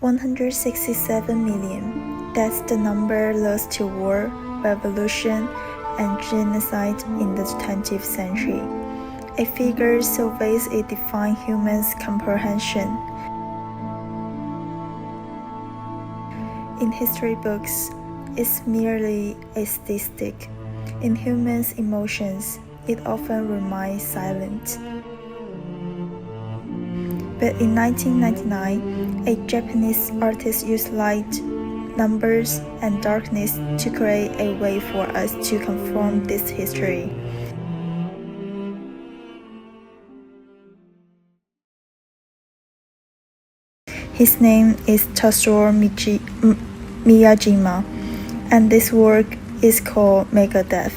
167 million. That's the number lost to war, revolution, and genocide in the 20th century. A figure so vast it defies human's comprehension. In history books, it's merely a statistic. In humans' emotions, it often remains silent. But in 1999, a Japanese artist used light, numbers, and darkness to create a way for us to confront this history. His name is Tasuo Miyajima, and this work is called Megadeth.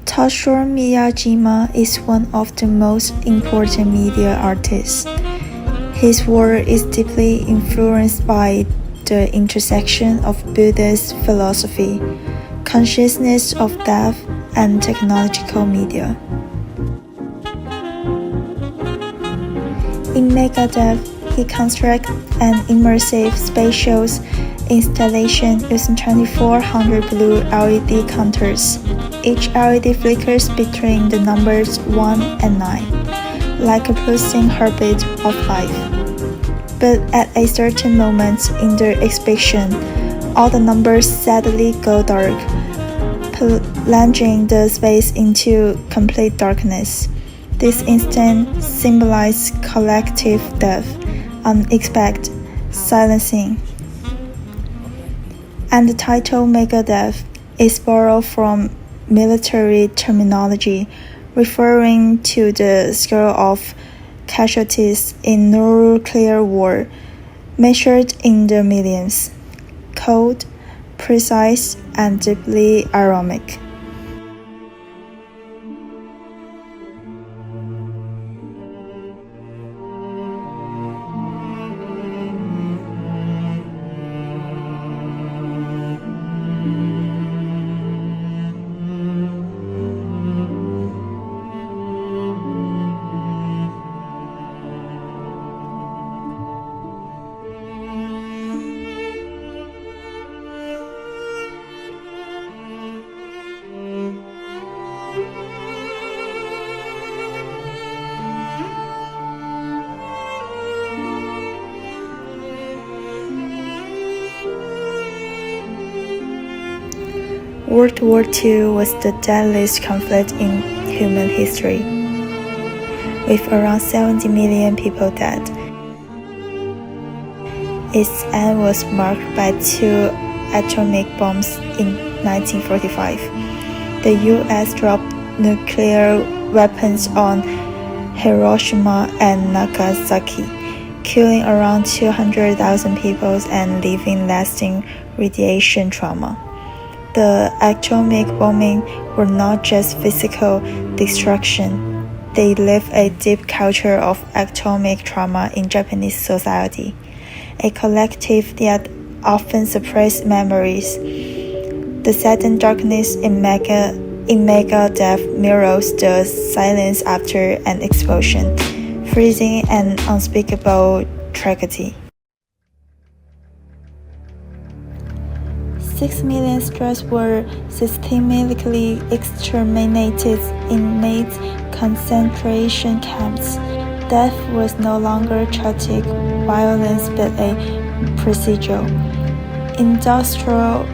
Tasuo Miyajima is one of the most important media artists. His work is deeply influenced by the intersection of Buddhist philosophy, consciousness of death, and technological media. In Megadeth, he constructs an immersive spatial installation using 2400 blue LED counters. Each LED flickers between the numbers 1 and 9, like a pulsing heartbeat of life. But at a certain moment in the exhibition, all the numbers suddenly go dark, plunging the space into complete darkness. This instant symbolizes collective death, unexpected silencing. And the title Megadeth is borrowed from military terminology, referring to the scale of casualties in nuclear war, measured in the millions. Cold, precise, and deeply ironic. World War II was the deadliest conflict in human history, with around 70 million people dead. Its end was marked by 2 atomic bombs in 1945. The US dropped nuclear weapons on Hiroshima and Nagasaki, killing around 200,000 people and leaving lasting radiation trauma. The atomic bombing were not just physical destruction, they left a deep culture of atomic trauma in Japanese society, a collective yet often suppressed memories. The sudden darkness in Megadeth mirrors the silence after an explosion, freezing an unspeakable tragedy. 6 million Druze were systematically exterminated in mass concentration camps. Death was no longer chaotic violence but a procedural, industrial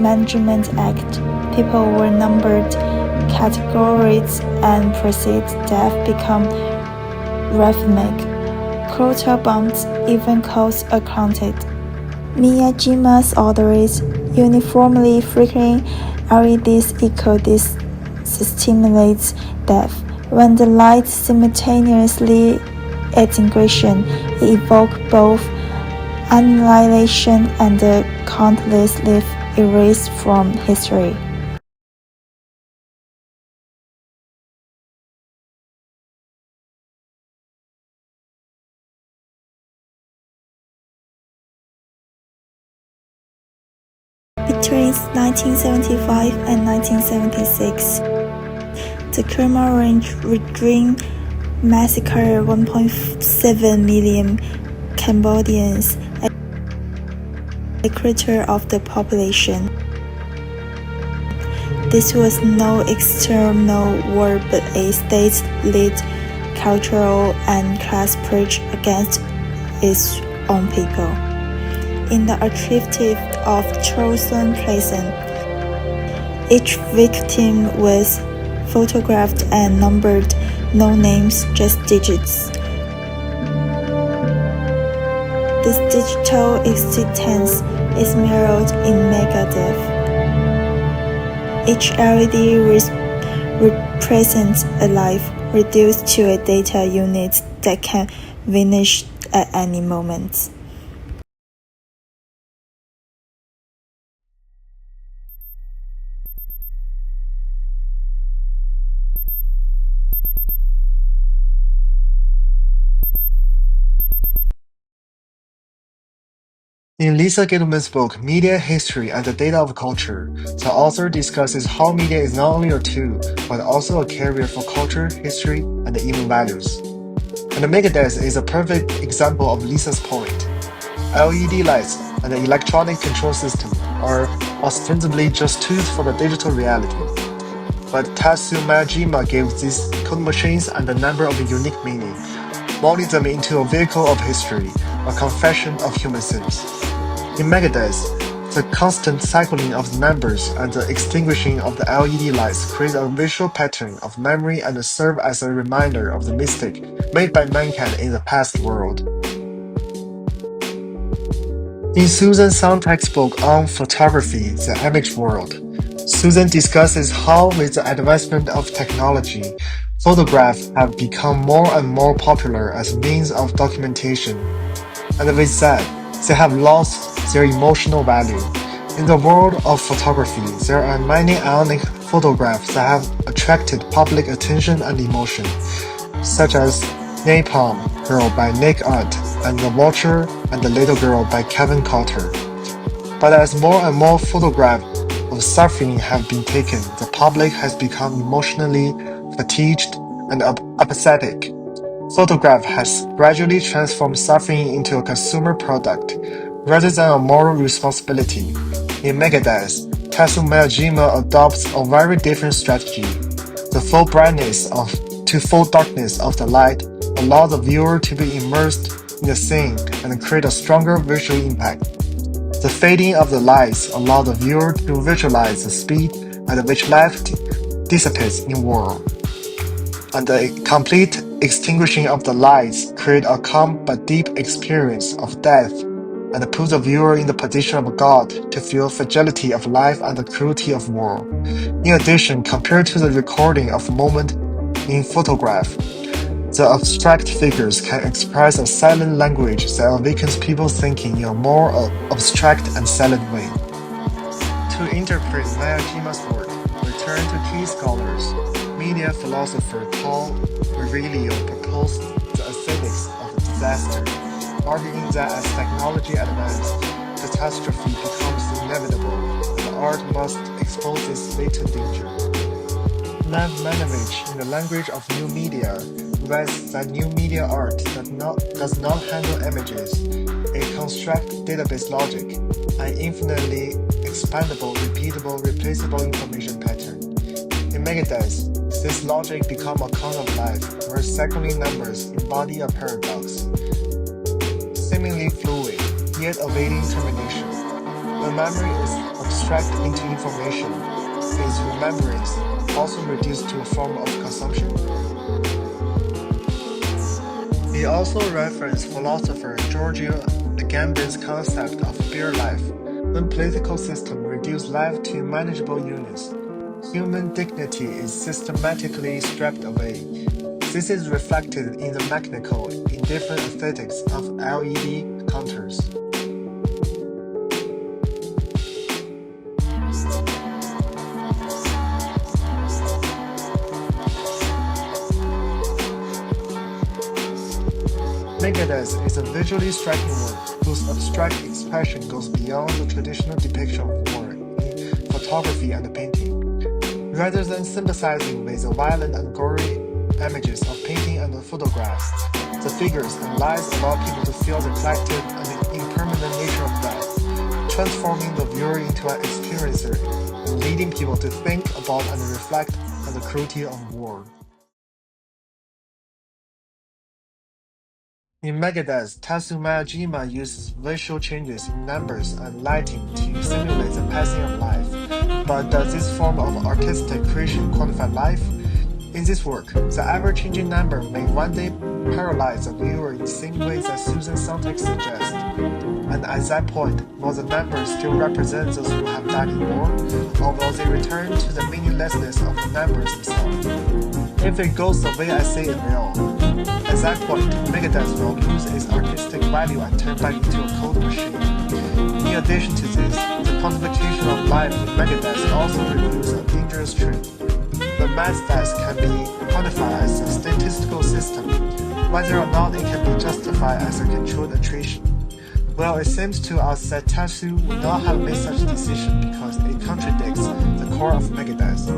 Management Act. People were numbered, categorized, and death become rhythmic. Quota bombs, even costs accounted. Miyajima's orders, uniformly flickering LEDs echo this stimulates death. When the light simultaneously extinguishes, it evokes both annihilation and the countless lives erased from history. Between 1975 and 1976, The Khmer Rouge regime massacred 1.7 million Cambodians, a quarter of the population. This was no external war but a state-led cultural and class purge against its own people. In the archive of Chosun Prison, each victim was photographed and numbered, no names, just digits. This digital existence is mirrored in Megadeth. Each LED represents a life, reduced to a data unit that can vanish at any moment. In Lisa Gittleman's book, Media, History, and the Data of Culture, the author discusses how media is not only a tool, but also a carrier for culture, history, and even values. And the Megadeth is a perfect example of Lisa's point. LED lights and the electronic control system are ostensibly just tools for the digital reality. But Tatsu Mayajima gave these code machines and a number of unique meaning, molding them into a vehicle of history, a confession of human sins. In Megadeth, the constant cycling of the numbers and the extinguishing of the LED lights create a visual pattern of memory and serve as a reminder of the mistake made by mankind in the past world. In Susan Sontag's book on photography, The Image World, Susan discusses how with the advancement of technology, photographs have become more and more popular as means of documentation. And with that, they have lost their emotional value. In the world of photography, there are many ionic photographs that have attracted public attention and emotion, such as Napalm Girl by Nick Art and The Watcher and the Little Girl by Kevin Carter. But as more and more photographs of suffering have been taken, the public has become emotionally fatigued and apathetic. Photograph has gradually transformed suffering into a consumer product, rather than a moral responsibility. In Megadeth, Tatsu Mayajima adopts a very different strategy. The full brightness to full darkness of the light allows the viewer to be immersed in the scene and create a stronger visual impact. The fading of the lights allows the viewer to visualize the speed at which light dissipates in war. And the complete extinguishing of the lights create a calm but deep experience of death and put the viewer in the position of God to feel fragility of life and the cruelty of war. In addition, compared to the recording of a moment in photograph, the abstract figures can express a silent language that awakens people's thinking in a more abstract and silent way. To interpret Mayajima's work, we turn to key scholars. Media philosopher Paul Virilio proposed the aesthetics of disaster, arguing that as technology advances, catastrophe becomes inevitable, and art must expose its latent danger. Lev Manovich, in the language of new media, writes that new media art does not handle images. It constructs database logic, an infinitely expandable, repeatable, replaceable information pattern. In Megadeth, this logic becomes a cone of life, where cycling numbers embody a paradox. Seemingly fluid, yet awaiting termination. When memory is abstracted into information, is remembrance also reduced to a form of consumption? He also referenced philosopher Giorgio Agamben's concept of bare life. When political systems reduce life to manageable units, human dignity is systematically stripped away. This is reflected in the mechanical, indifferent aesthetics of LED counters. Megadeth is a visually striking work whose abstract expression goes beyond the traditional depiction of war in photography and painting. Rather than sympathizing with the violent and gory images of painting and photographs, the figures and lies allow people to feel the collective and impermanent nature of death, transforming the viewer into an experiencer and leading people to think about and reflect on the cruelty of war. In Megadeth, Tatsu Miyajima uses visual changes in numbers and lighting to simulate the passing of life. But does this form of artistic creation quantify life? In this work, the ever-changing number may one day paralyze the viewer in the same way that Susan Sontag suggests. And at that point, will the numbers still represent those who have died in war, or will they return to the meaninglessness of the numbers themselves? If it goes the way I say it will, at that point, Megadeth will lose its artistic value and turn back into a cold machine. In addition to this, the quantification of life in Megadeth also reveals a dangerous truth. The mass death can be quantified as a statistical system, whether or not it can be justified as a controlled attrition. Well, it seems to us that Tatsu would not have made such a decision because it contradicts the core of Megadeth.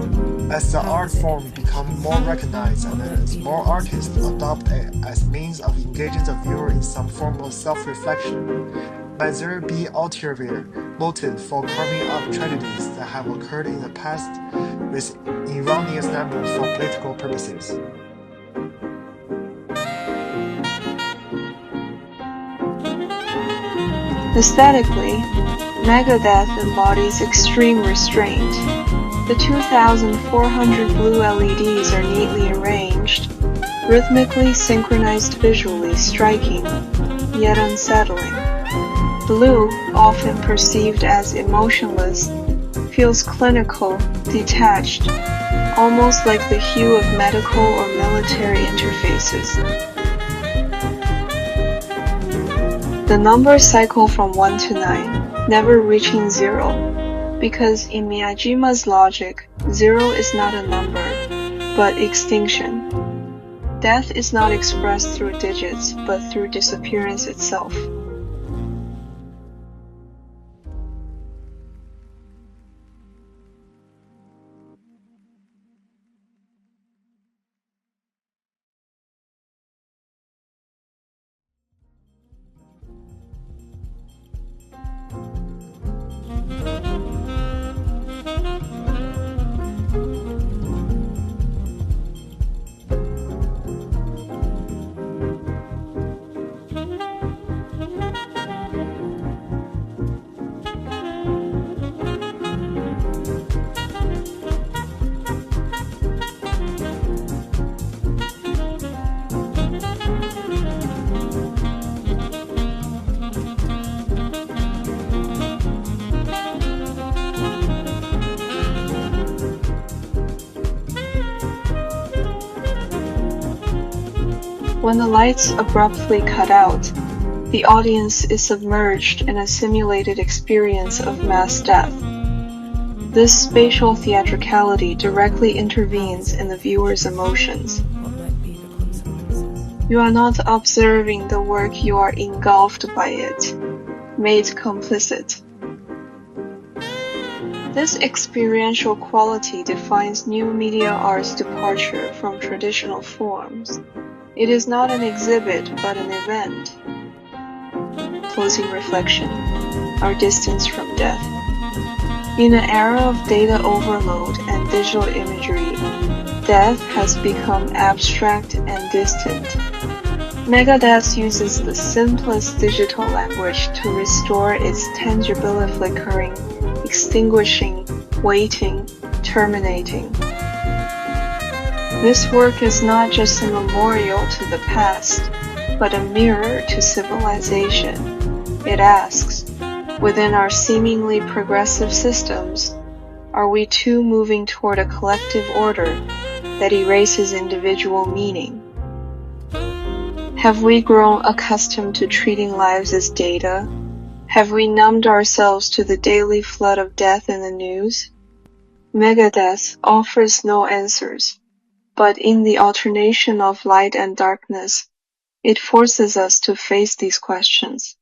As the art form becomes more recognized and as more artists adopt it as means of engaging the viewer in some form of self-reflection, might there be ulterior motive for carving up tragedies that have occurred in the past with erroneous numbers for political purposes? Aesthetically, Megadeth embodies extreme restraint. The 2,400 blue LEDs are neatly arranged, rhythmically synchronized, visually striking, yet unsettling. Blue, often perceived as emotionless, feels clinical, detached, almost like the hue of medical or military interfaces. The numbers cycle from 1 to 9, never reaching 0, because in Miyajima's logic, 0 is not a number, but extinction. Death is not expressed through digits, but through disappearance itself. When the lights abruptly cut out, the audience is submerged in a simulated experience of mass death. This spatial theatricality directly intervenes in the viewer's emotions. You are not observing the work, you are engulfed by it, made complicit. This experiential quality defines new media art's departure from traditional forms. It is not an exhibit, but an event. Closing reflection, our distance from death. In an era of data overload and digital imagery, death has become abstract and distant. Megadeth uses the simplest digital language to restore its tangibility, flickering, extinguishing, waiting, terminating. This work is not just a memorial to the past, but a mirror to civilization. It asks, within our seemingly progressive systems, are we too moving toward a collective order that erases individual meaning? Have we grown accustomed to treating lives as data? Have we numbed ourselves to the daily flood of death in the news? Megadeth offers no answers. But in the alternation of light and darkness, it forces us to face these questions.